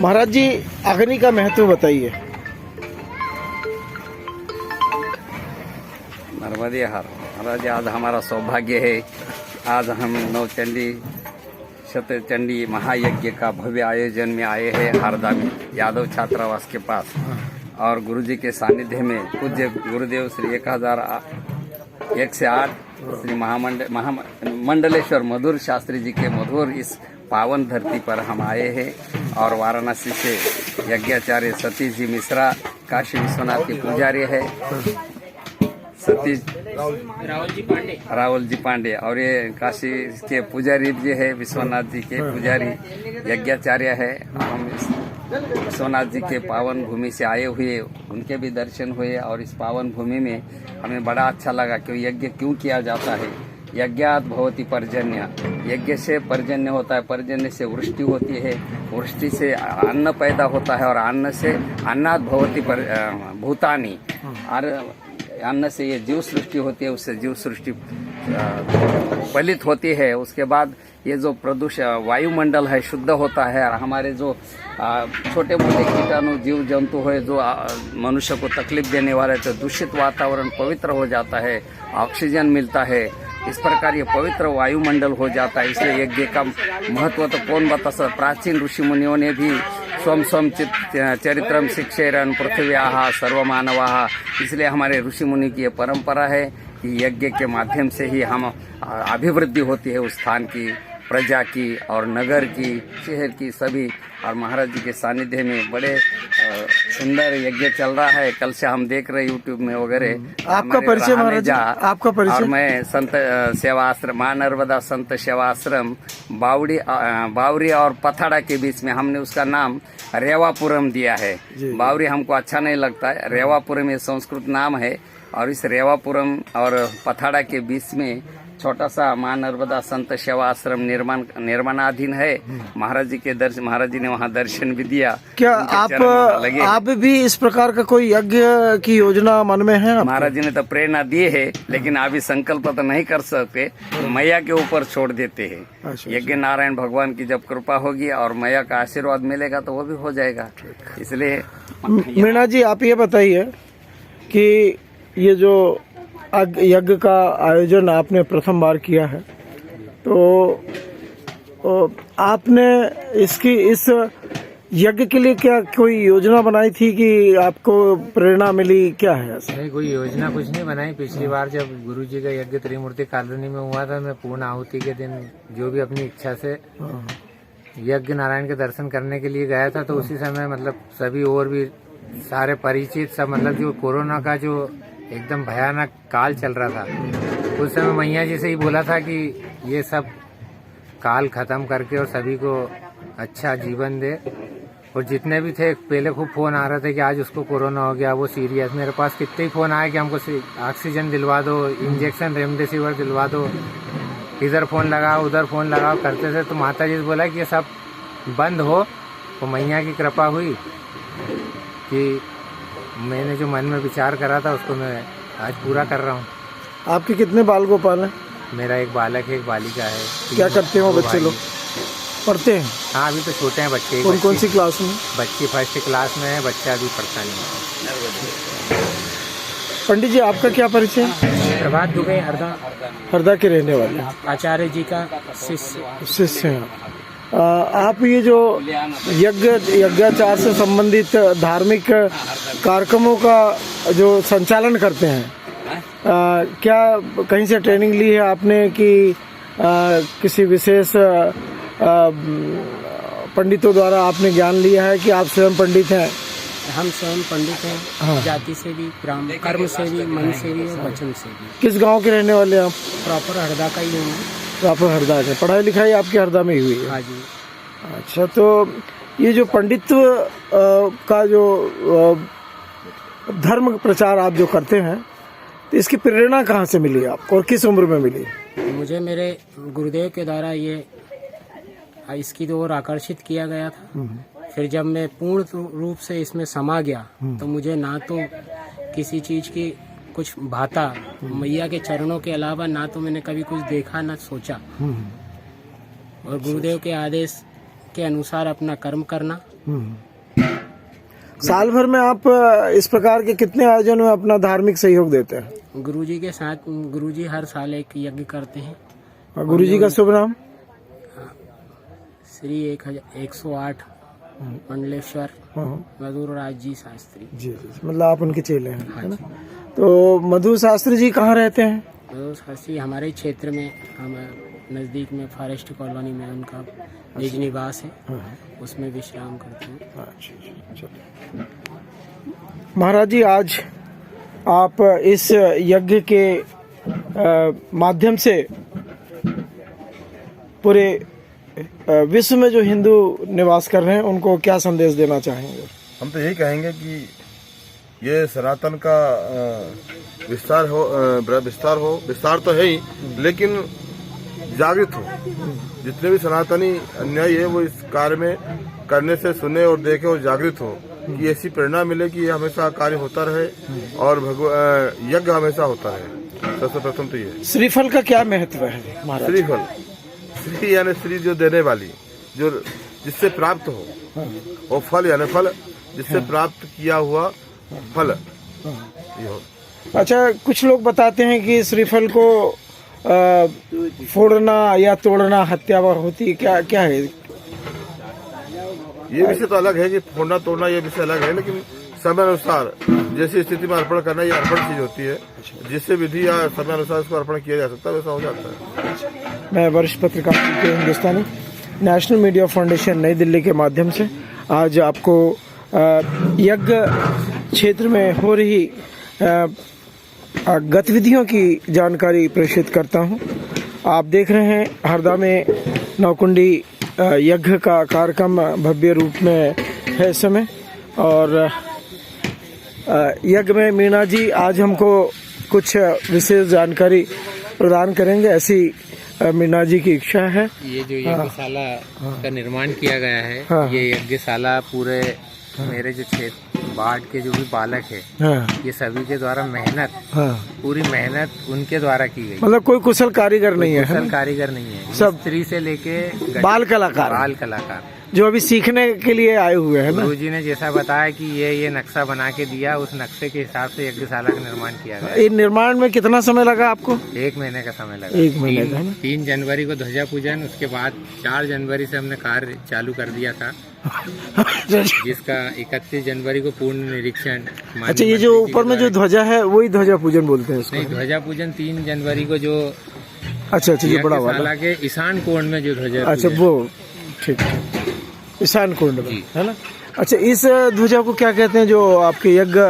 महाराज जी, अग्नि का महत्व बताइए। नर्मदे हर महाराज, आज हमारा सौभाग्य है, आज हम नवचंडी शतचंडी महायज्ञ का भव्य आयोजन में आए हैं हरदा में, यादव छात्रावास के पास। और गुरुजी के सानिध्य में पूज्य गुरुदेव श्री 1001 से 8 श्री मंडलेश्वर मधुर शास्त्री जी के मधुर इस पावन धरती पर हम आए हैं। और वाराणसी से यज्ञाचार्य सतीश जी मिश्रा, काशी विश्वनाथ के पुजारी है सतीश राहुल जी पांडे, और ये काशी के पुजारी जी है, विश्वनाथ जी के पुजारी यज्ञाचार्य है। हम विश्वनाथ जी के पावन भूमि से आए हुए, उनके भी दर्शन हुए। और इस पावन भूमि में हमें बड़ा अच्छा लगा कि यज्ञ क्यों किया जाता है। यज्ञात भवति पर्जन्य, यज्ञ से पर्जन्य होता है, पर्जन्य से वृष्टि होती है, वृष्टि से अन्न पैदा होता है, और अन्न से अन्नात भवति भूतानी, और अन्न से ये जीव सृष्टि होती है, उससे जीव सृष्टि फलित होती है। उसके बाद ये जो प्रदूषण वायुमंडल है शुद्ध होता है, और हमारे जो छोटे मोटे कीटाणु जीव जंतु है जो मनुष्य को तकलीफ देने वाले, तो दूषित वातावरण पवित्र हो जाता है, ऑक्सीजन मिलता है। इस प्रकार ये पवित्र वायुमंडल हो जाता है। इसलिए यज्ञ का महत्व तो कौन बता सकता। प्राचीन ऋषि मुनियों ने भी स्वम स्वम चरित्रम शिक्षेरन पृथ्व्याः सर्वमानवाः, इसलिए हमारे ऋषि मुनि की ये परंपरा है कि यज्ञ के माध्यम से ही हम अभिवृद्धि होती है उस स्थान की, प्रजा की और नगर की, शहर की सभी। और महाराज जी के सानिध्य में बड़े सुंदर यज्ञ चल रहा है। कल से हम देख रहे यूट्यूब में वगैरह। आपका परिचय महाराज जी, आपका परिचय? और मैं संत सेवा आश्रम, मां नर्मदा संत सेवा आश्रम बावरी और पथाड़ा के बीच में हमने उसका नाम रेवापुरम दिया है। बावरी हमको अच्छा नहीं लगता है, रेवापुरम ये संस्कृत नाम है। और इस रेवापुरम और पथाड़ा के बीच में छोटा सा मां नर्मदा संत सेवा आश्रम निर्माणाधीन है। महाराज जी के दर्शन, महाराज जी ने वहाँ दर्शन भी दिया। क्या आप भी इस प्रकार का कोई यज्ञ की योजना मन में है? महाराज जी ने तो प्रेरणा दी है, लेकिन अभी संकल्प तो नहीं कर सकते, तो मैया के ऊपर छोड़ देते हैं। यज्ञ नारायण भगवान की जब कृपा होगी और मैया का आशीर्वाद मिलेगा तो वो भी हो जाएगा। इसलिए मीणा जी, आप ये बताइए कि ये जो यज्ञ का आयोजन आपने प्रथम बार किया है, तो आपने इस यज्ञ के लिए क्या कोई योजना बनाई थी कि आपको प्रेरणा मिली, क्या है ऐसा? नहीं, कोई योजना कुछ नहीं बनाई। पिछली बार जब गुरुजी का यज्ञ त्रिमूर्ति कॉलोनी में हुआ था, मैं पूर्ण आहुति के दिन जो भी अपनी इच्छा से यज्ञ नारायण के दर्शन करने के लिए गया था, तो उसी समय मतलब सभी और भी सारे परिचित सब, मतलब जो कोरोना का जो एकदम भयानक काल चल रहा था, उस समय मैया जी से ही बोला था कि ये सब काल खत्म करके और सभी को अच्छा जीवन दे। और जितने भी थे, पहले खूब फोन आ रहे थे कि आज उसको कोरोना हो गया, वो सीरियस। मेरे पास कितने ही फोन आए कि हमको ऑक्सीजन दिलवा दो, इंजेक्शन रेमडेसिविर दिलवा दो, इधर फोन लगाओ उधर फोन लगाओ करते थे। तो माता जी से बोला कि ये सब बंद हो। तो मैया की कृपा हुई कि मैंने जो मन में विचार करा था उसको मैं आज पूरा कर रहा हूँ। आपके कितने बाल गोपाल हैं? मेरा एक बालक है, एक बालिका है। क्या करते हैं वो बच्चे लोग? पढ़ते हैं? हाँ, अभी तो छोटे हैं बच्चे। कौन सी क्लास में? बच्ची 1st क्लास में है, बच्चा अभी पढ़ता नहीं है। पंडित जी, आपका क्या परिचय? प्रभात दुबे, हरदा के रहने वाले, आचार्य जी का शिष्य हैं। आप ये जो यज्ञाचार से संबंधित धार्मिक कार्यक्रमों का जो संचालन करते हैं, क्या कहीं से ट्रेनिंग ली है आपने कि किसी विशेष पंडितों द्वारा आपने ज्ञान लिया है कि आप स्वयं पंडित हैं? हम स्वयं पंडित हैं। हाँ। जाति से भी, कर्म से भी, मन से भी और वचन से भी। किस गांव के रहने वाले हैं आप? प्रॉपर हरदा का ही हूँ। प्रॉपर हरदा के। पढ़ाई लिखाई आपकी हरदा में ही हुई है? हाँ जी। अच्छा, तो ये जो पंडित्व का जो धर्म प्रचार आप जो करते हैं, तो इसकी प्रेरणा कहाँ से मिली आपको और किस उम्र में मिली? मुझे मेरे गुरुदेव के द्वारा ये इसकी ओर आकर्षित किया गया था। फिर जब मैं पूर्ण रूप से इसमें समा गया, तो मुझे ना तो किसी चीज की कुछ भाता मैया के चरणों के अलावा ना तो मैंने कभी कुछ देखा ना सोचा, और गुरुदेव के आदेश के अनुसार अपना कर्म करना। साल भर में आप इस प्रकार के कितने आयोजनों में अपना धार्मिक सहयोग देते हैं? गुरुजी के साथ गुरुजी हर साल एक यज्ञ करते हैं। और गुरुजी का शुभ नाम? श्री 108 मंडलेश्वर मधुर राज जी शास्त्री जी, मतलब आप उनके चेले हैं, है ना? तो मधु शास्त्री जी कहाँ रहते हैं? मधुर शास्त्री हमारे क्षेत्र में, हम नज़दीक में फॉरेस्ट कॉलोनी में उनका निज निवास है, उसमें विश्राम करते हैं। अच्छा। महाराज जी, आज आप इस यज्ञ के माध्यम से पूरे विश्व में जो हिंदू निवास कर रहे हैं उनको क्या संदेश देना चाहेंगे? हम तो यही कहेंगे कि ये सनातन का विस्तार विस्तार तो है ही, लेकिन जागृत हो। जितने भी सनातनी अन्यायी है वो इस कार्य में करने से सुने और देखे और जागृत हो, कि ऐसी प्रेरणा मिले कि ये हमेशा कार्य होता रहे और यज्ञ हमेशा होता रहे। सबसे प्रथम तो ये श्रीफल का क्या महत्व है महाराज? श्रीफल, श्री यानी श्री जो देने वाली, जो जिससे प्राप्त हो, और फल यानी फल जिससे प्राप्त किया हुआ फल ये हो। अच्छा, कुछ लोग बताते हैं कि श्रीफल को फोड़ना या तोड़ना हत्या होती है, क्या क्या है? ये विषय तो अलग है कि फोड़ना तोड़ना ये विषय अलग है, लेकिन समय अनुसार जैसी स्थिति में अर्पण करना ये अर्पण चीज होती है, जिससे विधि या समय अनुसार इसको अर्पण किया जा सकता है, वैसा हो जाता है। मैं वरिष्ठ पत्रकार के हिंदुस्तानी नेशनल मीडिया फाउंडेशन नई दिल्ली के माध्यम से आज आपको यज्ञ क्षेत्र में हो रही गतिविधियों की जानकारी प्रेषित करता हूं। आप देख रहे हैं हरदा में नौकुंडी यज्ञ का कार्यक्रम भव्य रूप में है इस समय, और यज्ञ में मीना जी आज हमको कुछ विशेष जानकारी प्रदान करेंगे, ऐसी मीना जी की इच्छा है। ये जो यज्ञशाला का निर्माण किया गया है, ये यज्ञशाला पूरे मेरे जो क्षेत्र वार्ड के जो भी बालक है, ये सभी के द्वारा पूरी मेहनत उनके द्वारा की गई। मतलब कोई कुशल कारीगर नहीं है? कुशल कारीगर नहीं है, सब स्त्री से लेके बाल कलाकार जो अभी सीखने के लिए आए हुए हैं ना। गुरुजी ने जैसा बताया कि ये नक्शा बना के दिया, उस नक्शे के हिसाब से यज्ञशाला का निर्माण किया गया। ये निर्माण में कितना समय लगा आपको? 1 महीने का समय लगा। 1 महीने का ना? 3 जनवरी को ध्वजा पूजन, उसके बाद 4 जनवरी से हमने कार्य चालू कर दिया था, जिसका 31 जनवरी को पूर्ण निरीक्षण। अच्छा, ये जो ऊपर में जो ध्वजा है वही ध्वजा पूजन बोलते हैं इसको? नहीं, ध्वजा पूजन 3 जनवरी को जो अच्छा जो बड़ा वाला के ईशान कोण में जो ध्वजा, अच्छा वो ठीक ईशान कुंड में है ना। अच्छा, इस ध्वजा को क्या कहते हैं जो आपके यज्ञ?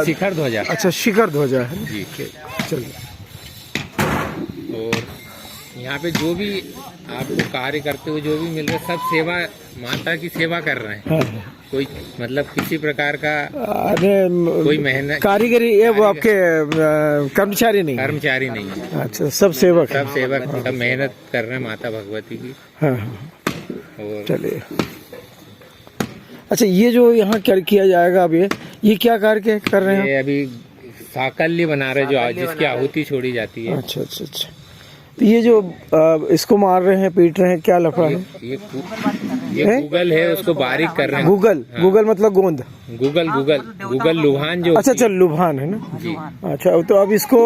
शिखर ध्वजा। अच्छा, शिखर ध्वजा है जी। चलिए, और यहाँ पे जो भी आपको कार्य करते हुए जो भी मिल रहा है, सब सेवा, माता की सेवा कर रहे हैं। कोई मतलब किसी प्रकार का कोई मेहनत कारीगरी है वो आपके कर्मचारी नहीं है। अच्छा, सब सेवक सब मेहनत कर रहे हैं माता भगवती की। और चलिए, अच्छा ये जो यहाँ क्या किया जाएगा अब, ये क्या कार्य कर रहे हैं? ये अभी साकल्य बना रहे, जो जिसकी आहुति छोड़ी जाती है। अच्छा, तो ये जो इसको मार रहे हैं, पीट रहे हैं, क्या लफड़ा है? ये गूगल है, उसको बारीक कर रहे हैं। गूगल मतलब गोंद? गूगल लुभान जो। अच्छा, लुभान है ना जी। अच्छा, तो अब इसको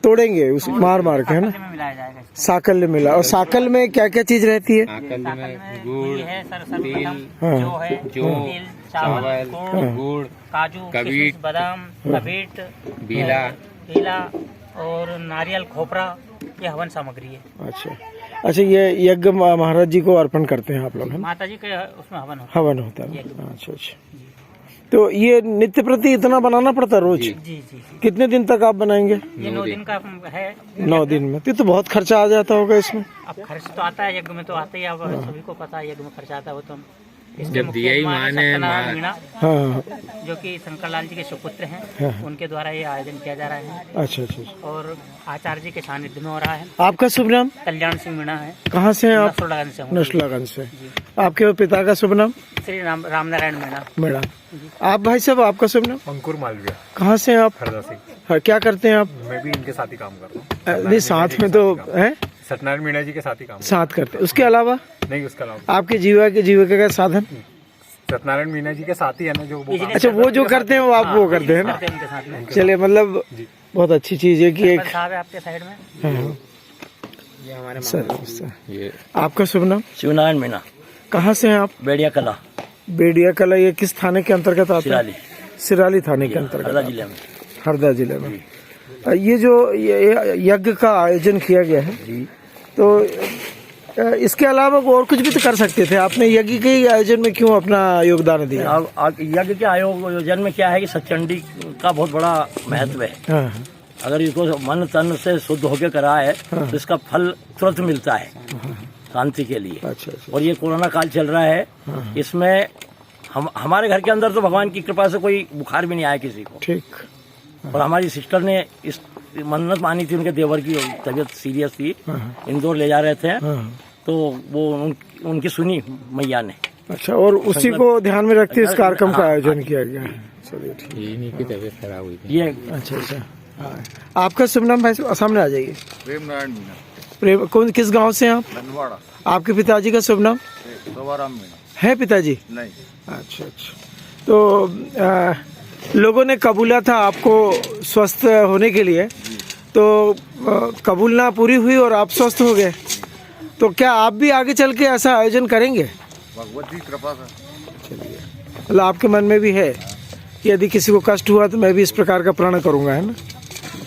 तोड़ेंगे उस मार के, है ना? साकल में मिला। और साकल में क्या क्या चीज रहती है? साकल में गुड़, तिल, जौ, चावल, गुड़, काजू, कबीट, बादाम, कबीट, बीला और नारियल, खोपरा, ये हवन सामग्री है। अच्छा, ये यज्ञ महाराज जी को अर्पण करते हैं आप लोग, है ना? माता जी के उसमें हवन होता है। अच्छा, तो ये नित्य प्रति इतना बनाना पड़ता रोज? जी। कितने दिन तक आप बनाएंगे? ये 9 दिन का है। 9 दिन में तो बहुत खर्चा आ जाता होगा इसमें? अब खर्च तो आता है, यज्ञ में तो आता ही, अब सभी को पता है यज्ञ में खर्चा आता है, वो तो इसके जब मुख्य दिया ही यजमान माने सत्यनारायण मीणा, हाँ जो कि शंकर लाल जी के सुपुत्र हैं, हाँ। उनके द्वारा ये आयोजन किया जा रहा है अच्छा अच्छा अच्छा। और आचार्य जी के सानिध्य में हो रहा है। आपका शुभ नाम? कल्याण सिंह मीणा है, कहाँ से हैं आप? नसरुल्लागंज से हूँ। नस्लागंज से। आपके पिता का शुभ नाम? श्री रामनारायण मीणा। मेरा। आप भाई साहब, आपका शुभ नाम? अंकुर मालविया, कहाँ से हैं आप? हरदा से। हाँ, क्या करते हैं आप? मैं भी इनके साथ ही काम करता हूँ। नहीं, साथ में तो है, सत्यनारायण मीणा जी के साथ ही काम साथ करते हैं। उसके अलावा नहीं, उसका अलावा आपके जीविका का साधन? सत्यनारायण मीणा जी के साथ ही है ना जो वो काम अच्छा, वो जो करते हैं वो आप वो करते हैं ना? करते हैं उनके साथ में। चलिए, मतलब बहुत अच्छी चीज है कि एक सरपंच साहब है आपके साइड में। हाँ, ये हमारे सर। ये आपका शुभ नाम? शिवनारायण मीणा, कहाँ से हैं आप? बेड़िया कला, बेड़िया कला। ये किस थाने के अंतर्गत आता है? सिराली, सिराली थाने के अंतर्गत हरदा आता है। जिले में। हरदा जिले में। ये जो यज्ञ का आयोजन किया गया है, तो इसके अलावा और कुछ भी तो कर सकते थे। आपने यज्ञ के आयोजन में क्यों अपना योगदान दिया? अब यज्ञ के आयोजन में क्या है कि सच्चंडी का बहुत बड़ा महत्व है। हाँ, अगर इसको मन तन से शुद्ध होकर करा है तो इसका फल तुरंत मिलता है शांति के लिए। अच्छा अच्छा। और ये कोरोना काल चल रहा है, इसमें हमारे घर के अंदर तो भगवान की कृपा से कोई बुखार भी नहीं आया किसी को। ठीक। और हमारी सिस्टर ने इस मन्नत मानी थी, उनके देवर की तबीयत सीरियस थी, इंदौर ले जा रहे थे, तो वो उनकी सुनी मैया ने। अच्छा, और उसी को ध्यान में रखते इस कार्यक्रम का आयोजन किया गया है। चलिए ठीक। ये इन्हीं की तबीयत खराब हुई थी। ये अच्छा अच्छा। हाँ। आपका शुभ नाम भाई साहब? सामने आ जाइए। प्रेम नारायण मीणा, प्रेम, कौन, किस गांव से हैं आप? धनवाड़ा। आपके पिताजी का शुभ नाम सोबाराम मीणा। है पिताजी? नहीं, अच्छा अच्छा। तो लोगों ने कबूला था आपको स्वस्थ होने के लिए, तो कबूलना पूरी हुई और आप स्वस्थ हो गए। तो क्या आप भी आगे चल के ऐसा आयोजन करेंगे? भगवत जी कृपा से। चलिए, मतलब आपके मन में भी है कि यदि किसी को कष्ट हुआ तो मैं भी इस प्रकार का प्रण करूंगा, है ना?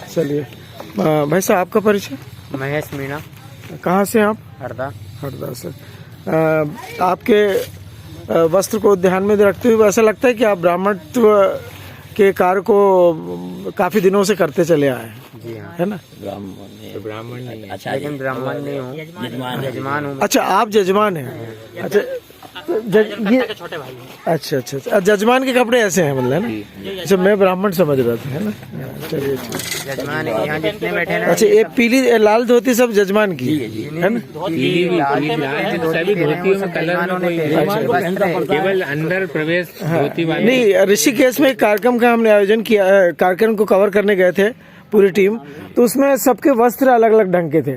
चलिए भाई साहब, आपका परिचय? महेश मीणा, कहाँ से हैं आप? हरदा। हरदा से। आपके वस्त्र को ध्यान में रखते हुए ऐसा लगता है कि आप ब्राह्मणत्व के कार्य को काफी दिनों से करते चले आए हैं। जी हाँ। है ना? तो ब्राह्मण नहीं है, अच्छा, लेकिन ब्राह्मण नहीं हूँ, जजमान हूँ। अच्छा, आप जजमान हैं। अच्छा, तो ये छोटे भाई हैं। अच्छा अच्छा अच्छा। जजमान के कपड़े ऐसे हैं, मतलब है ना? अच्छा, मैं ब्राह्मण समझ रहा था, है ना? चलिए ठीक। जजमान है, यहाँ जितने बैठे ना, अच्छा, ये पीली लाल धोती सब जजमान की है ना? पीली भी, लाल सभी धोतियों में कलर में कोई, केवल अंदर प्रवेश धोती वाले। नहीं, ऋषिकेश में एक कार्यक्रम का हमने आयोजन किया, कार्यक्रम को कवर करने गए थे पूरी टीम, तो उसमें सबके वस्त्र अलग अलग ढंग के थे।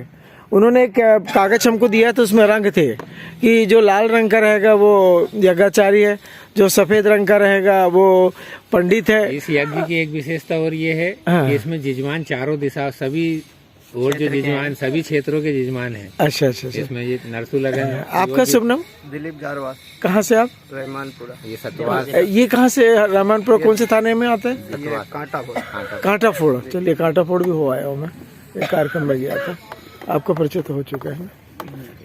उन्होंने एक कागज हमको दिया, तो उसमें रंग थे कि जो लाल रंग का रहेगा वो यज्ञाचारी है, जो सफेद रंग का रहेगा वो पंडित है। इस यज्ञ की एक विशेषता और ये है हाँ। कि इसमें जजमान चारों दिशा सभी और जो जजमान सभी क्षेत्रों के जजमान हैं। अच्छा अच्छा अच्छा। इसमें ये नरसुलगंज। आपका शुभ नाम? दिलीप जारवाल, कहाँ से आप? रहमानपुरा, ये सतवास, ये कहाँ से? रहमानपुर कौन से थाने में आता है? कांटा कांटा फोड़। चलिए, कांटा फोड़ भी हो आया हूँ मैं, एक कार्यक्रम में गया था। आपका परिचय तो हो चुका है।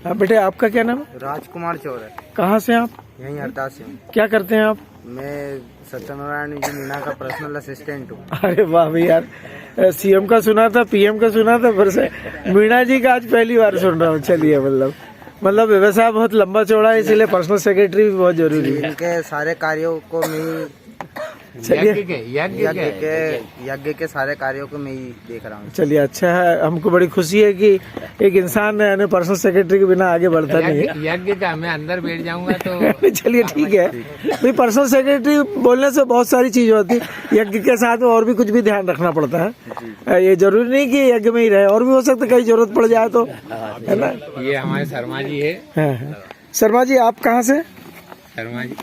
हाँ बेटे, आपका क्या नाम है? राजकुमार चौर है, कहाँ से आप? यहीं हरदा से हूँ। क्या करते हैं आप? मैं सत्यनारायण जी मीणा का पर्सनल असिस्टेंट हूँ। अरे वाह भाई यार, सीएम का सुना था, पीएम का सुना था, पर से मीणा जी का आज पहली बार सुन रहा हूँ। चलिए, मतलब व्यवसाय बहुत लंबा चौड़ा है, इसीलिए पर्सनल सेक्रेटरी भी बहुत जरूरी है। इनके सारे कार्यों को मैं चलिए, यज्ञ के सारे कार्यों को मैं ही देख रहा हूँ। चलिए, अच्छा है। हमको बड़ी खुशी है कि एक इंसान यानी पर्सनल सेक्रेटरी के बिना आगे बढ़ता नहीं है। यज्ञ का मैं अंदर बैठ जाऊंगा तो चलिए ठीक है भाई, पर्सनल सेक्रेटरी बोलने से बहुत सारी चीज होती है, यज्ञ के साथ में और भी कुछ भी ध्यान रखना पड़ता है। ये जरूरी नहीं कि यज्ञ में ही रहे, और भी हो सकता है कहीं जरूरत पड़ जाए तो, है ना? ये हमारे शर्मा जी है। हाँ। शर्मा जी, आप कहाँ से? शर्मा जी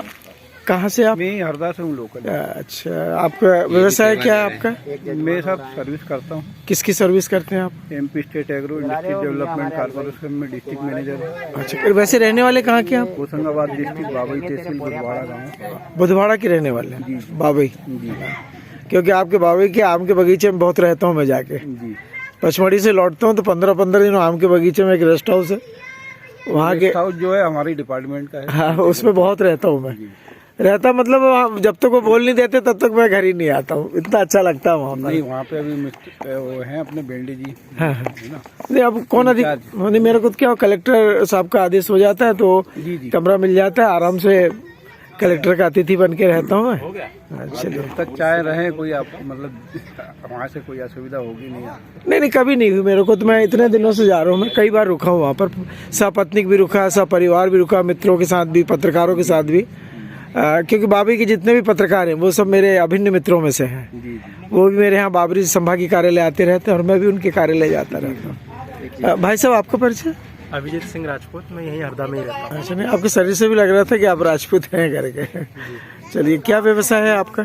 कहाँ से आप? मैं हरदा से हूँ, लोकल। अच्छा, आपका व्यवसाय क्या है आपका? मैं सब सर्विस करता हूँ। किसकी सर्विस करते हैं आप? MP state agro industry development corporation में डिस्ट्रिक्ट मैनेजर हूँ। अच्छा, फिर वैसे रहने वाले कहाँ के आप? होशंगाबाद डिस्ट्रिक्ट, बाबई तहसील, बुधवाड़ा गाँव। बुधवाड़ा के रहने वाले हैं? बाबई। जी क्योंकि आपके बाबई के आम के बगीचे में बहुत रहता हूँ मैं जाके। जी। पचमढ़ी से लौटता हूँ तो 15-15 दिन आम के बगीचे में एक रेस्ट हाउस है, वहाँ के। गेस्ट हाउस जो है हमारी डिपार्टमेंट का है। हाँ, उसमें बहुत रहता हूँ मैं। रहता मतलब जब तक वो बोल नहीं देते तब तक मैं घर ही नहीं आता हूँ, इतना अच्छा लगता है वहाँ नहीं, पर। वहाँ पे अभी वो हैं अपने बेंडे जी, हाँ हाँ। है ना? नहीं, अब कौन नहीं, मेरे को क्या, कलेक्टर साहब का आदेश हो जाता है तो जी जी। कमरा मिल जाता है, आराम से कलेक्टर का अतिथि बन के रहता हूँ मैं। चलिए, जब तक चाय रहे कोई आप मतलब वहाँ से कोई असुविधा होगी नहीं। नहीं कभी नहीं हुई मेरे को, तो मैं इतने दिनों से जा रहा हूँ, मैं कई बार रुका हूँ वहाँ पर, सपत्नीक भी रुका, सपरिवार भी रुका, मित्रों के साथ भी, पत्रकारों के साथ भी, क्योंकि बाबरी के जितने भी पत्रकार हैं वो सब मेरे अभिन्न मित्रों में से हैं। वो भी मेरे यहाँ बाबरी संभागीय कार्यालय आते रहते हैं और मैं भी उनके कार्यालय जाता रहता हूँ। भाई साहब, आपका परिचय? अभिजीत सिंह राजपूत, मैं यहीं हरदा में ही रहता हूँ। अच्छा, नहीं आपके शरीर से भी लग रहा था कि आप राजपूत हैं करके। चलिए, क्या व्यवसाय है आपका?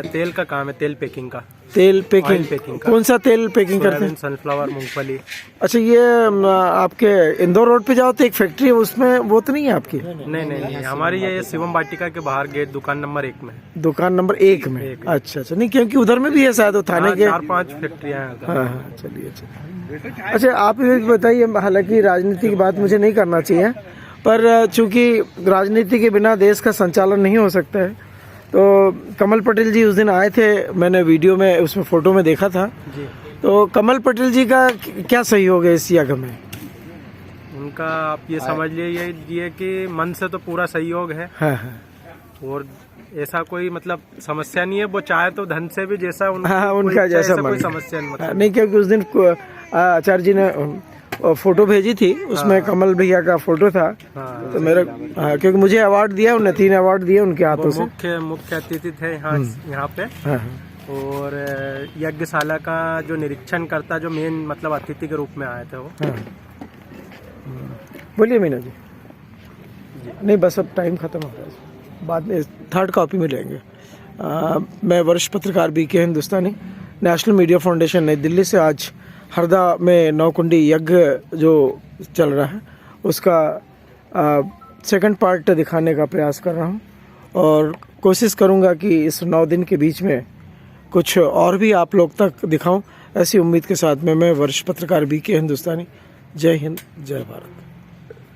तेल का काम है, तेल पैकिंग का। तेल पैकिंग, पैकिंग का। कौन सा तेल पैकिंग करते हैं? सनफ्लावर, मूंगफली। अच्छा, ये आपके इंदौर रोड पे जाओ तो एक फैक्ट्री है, उसमें वो तो नहीं है आपकी? नहीं, हमारी ये शिवम वाटिका के बाहर गेट दुकान नंबर 1 में। दुकान नंबर 1 में? अच्छा, नहीं क्योंकि उधर में भी है शायद, वो थाने के 4-5 फैक्ट्रियाँ हैं। हाँ, चलिए। अच्छा, आप ये बताइए, हालांकि राजनीति की बात मुझे नहीं करना चाहिए, पर चूंकि राजनीति के बिना देश का संचालन नहीं हो सकता है, तो कमल पटेल जी उस दिन आए थे, मैंने वीडियो में उसमें फोटो में देखा था जी। तो कमल पटेल जी का क्या सहयोग है इस यज्ञ में? उनका आप ये समझ लीजिए कि मन से तो पूरा सहयोग है। हाँ। और ऐसा कोई मतलब समस्या नहीं है, वो चाहे तो धन से भी जैसा उनका जैसा कोई समस्या नहीं, नहीं, क्योंकि उस दिन आचार्य जी ने फोटो भेजी थी, उसमें कमल भैया का फोटो था। तो मेरा क्योंकि मुझे अवार्ड दिया उन्हें, 3 अवार्ड दिए उनके हाथों से। मुख्य अतिथि थे यहाँ पे। और यज्ञशाला का जो निरीक्षण करता, जो मेन मतलब अतिथि के रूप में आए थे वो। बोलिए मीना जी। नहीं, बस अब टाइम खत्म हो गया, बाद में 3rd कॉपी में लेंगे। मैं वरिष्ठ पत्रकार BK हिंदुस्तानी, नेशनल मीडिया फाउंडेशन नई दिल्ली से आज हरदा में 9 कुंडी यज्ञ जो चल रहा है उसका 2nd पार्ट दिखाने का प्रयास कर रहा हूँ और कोशिश करूँगा कि इस 9 दिन के बीच में कुछ और भी आप लोग तक दिखाऊं, ऐसी उम्मीद के साथ मैं वरिष्ठ पत्रकार BK हिंदुस्तानी। जय हिंद, जय भारत।